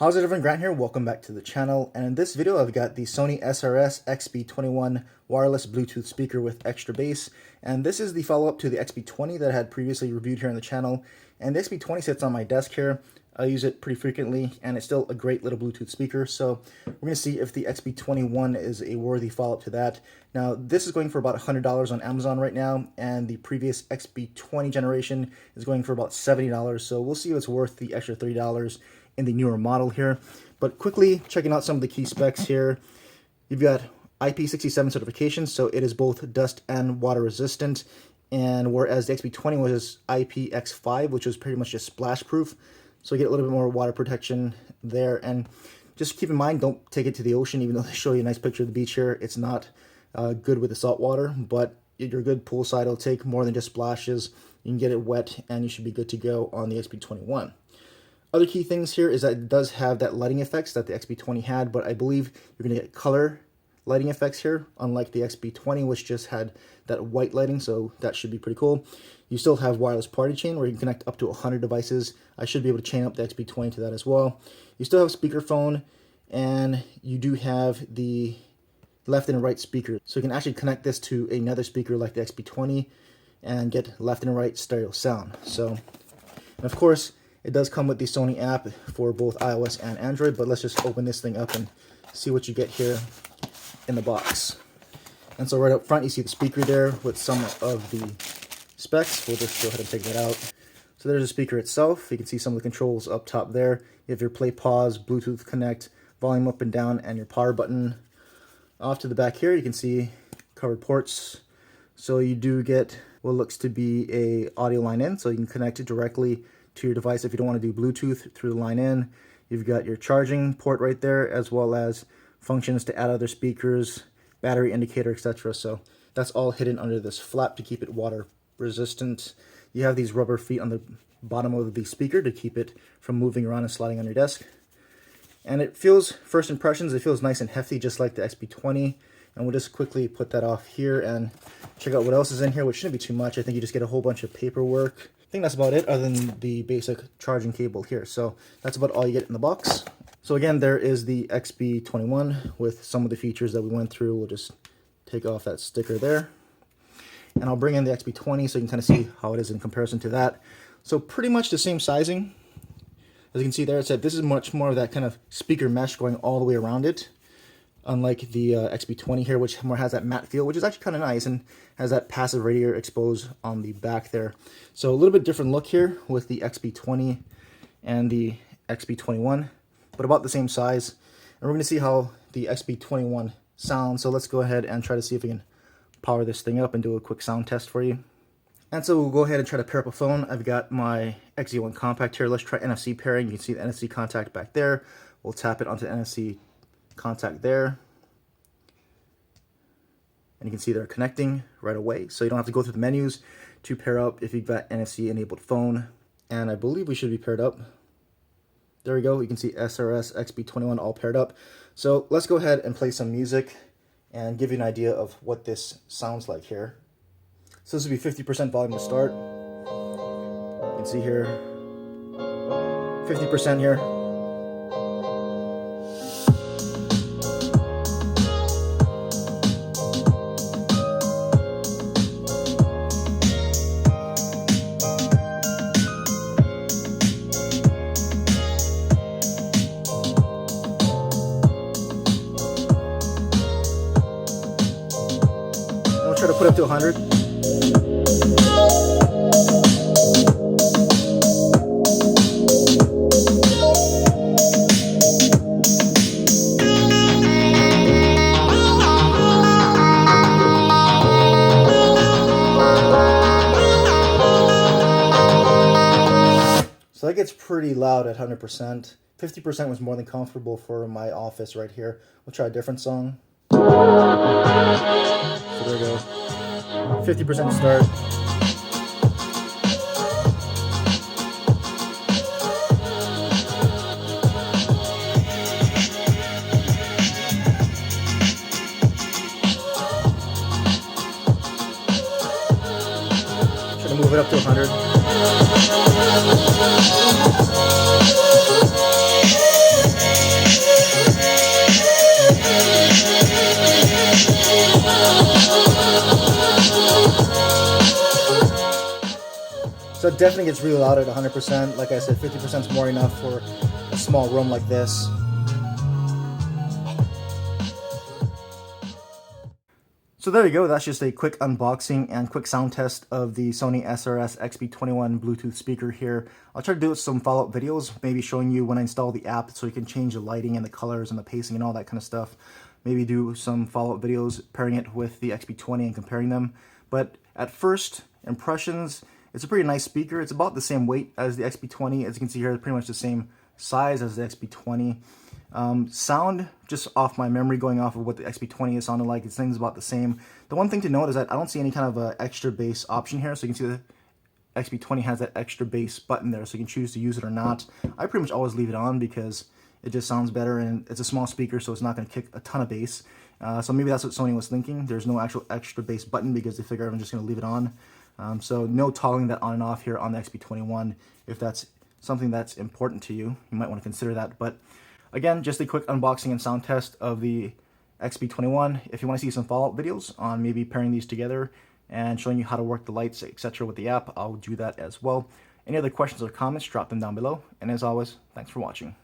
How's it, everyone? Grant here. Welcome back to the channel. And in this video, I've got the Sony SRS XB21 wireless Bluetooth speaker with extra bass. And this is the follow-up to the XB20 that I had previously reviewed here on the channel. And the XB20 sits on my desk here. I use it pretty frequently, and it's still a great little Bluetooth speaker. So we're going to see if the XB21 is a worthy follow-up to that. Now, this is going for about $100 on Amazon right now, and the previous XB20 generation is going for about $70. So we'll see if it's worth the extra $30 in the newer model here. But quickly checking out some of the key specs here. You've got IP67 certification, so it is both dust and water resistant. And whereas the XB20 was IPX5, which was pretty much just splash proof, so you get a little bit more water protection there. And just keep in mind, don't take it to the ocean, even though they show you a nice picture of the beach here. It's not good with the salt water, but you're good poolside. It'll take more than just splashes. You can get it wet, and you should be good to go on the XB21. Other key things here is that it does have that lighting effects that the XB20 had, but I believe you're going to get color lighting effects here, unlike the XB20, which just had that white lighting, so that should be pretty cool. You still have wireless party chain, where you can connect up to 100 devices. I should be able to chain up the XB20 to that as well. You still have speakerphone, and you do have the left and right speaker. So you can actually connect this to another speaker like the XB20 and get left and right stereo sound. So, and of course, it does come with the Sony app for both iOS and Android, but let's just open this thing up and see what you get here in the box. And so right up front, you see the speaker there with some of the specs. We'll just go ahead and take that out. So there's the speaker itself. You can see some of the controls up top there. You have your play, pause, Bluetooth connect, volume up and down, and your power button. Off to the back here, you can see covered ports. So you do get what looks to be a audio line in, so you can connect it directly to your device if you don't want to do Bluetooth through the line in. You've got your charging port right there, as well as functions to add other speakers, battery indicator, etc. So that's all hidden under this flap to keep it water resistant. You have these rubber feet on the bottom of the speaker to keep it from moving around and sliding on your desk. And it feels, first impressions, it feels nice and hefty, just like the XB20. And we'll just quickly put that off here and check out what else is in here, which shouldn't be too much. I think you just get a whole bunch of paperwork. I think that's about it, other than the basic charging cable here. So that's about all you get in the box. So again, there is the XB21 with some of the features that we went through. We'll just take off that sticker there. And I'll bring in the XB20 so you can kind of see how it is in comparison to that. So pretty much the same sizing. As you can see there, it said this is much more of that kind of speaker mesh going all the way around it. Unlike the XB20 here, which more has that matte feel, which is actually kind of nice, and has that passive radiator exposed on the back there. So a little bit different look here with the XB20 and the XB21, but about the same size. And we're going to see how the XB21 sounds. So let's go ahead and try to see if we can power this thing up and do a quick sound test for you. And so we'll go ahead and try to pair up a phone. I've got my XZ1 Compact here. Let's try NFC pairing. You can see the NFC contact back there. We'll tap it onto the NFC contact there, and you can see they're connecting right away, so you don't have to go through the menus to pair up if you've got NFC enabled phone. And I believe we should be paired up. There we go. You can see SRS XB21 all paired up. So let's go ahead and play some music and give you an idea of what this sounds like here. So this would be 50% volume to start. You can see here 50% here. Try to put up to 100. So that gets pretty loud at 100%. 50% was more than comfortable for my office right here. We'll try a different song. So there we go. 50% start. Try to move it up to 100. So it definitely gets really loud at 100%. Like I said, 50% is more enough for a small room like this. So there you go, that's just a quick unboxing and quick sound test of the Sony SRS XB21 Bluetooth speaker here. I'll try to do some follow-up videos, maybe showing you when I install the app so you can change the lighting and the colors and the pacing and all that kind of stuff. Maybe do some follow-up videos pairing it with the XB20 and comparing them. But at first impressions, it's a pretty nice speaker. It's about the same weight as the XB20. As you can see here, it's pretty much the same size as the XB20. Sound, just off my memory, going off of what the XB20 is sounding like, it's things about the same. The one thing to note is that I don't see any kind of extra bass option here, so you can see the XB20 has that extra bass button there, so you can choose to use it or not. I pretty much always leave it on because it just sounds better, and it's a small speaker, so it's not going to kick a ton of bass. So maybe that's what Sony was thinking. There's no actual extra bass button because they figure I'm just going to leave it on. So no toggling that on and off here on the XB21. If that's something that's important to you, you might want to consider that. But again, just a quick unboxing and sound test of the XB21. If you want to see some follow-up videos on maybe pairing these together and showing you how to work the lights, etc. with the app, I'll do that as well. Any other questions or comments, drop them down below. And as always, thanks for watching.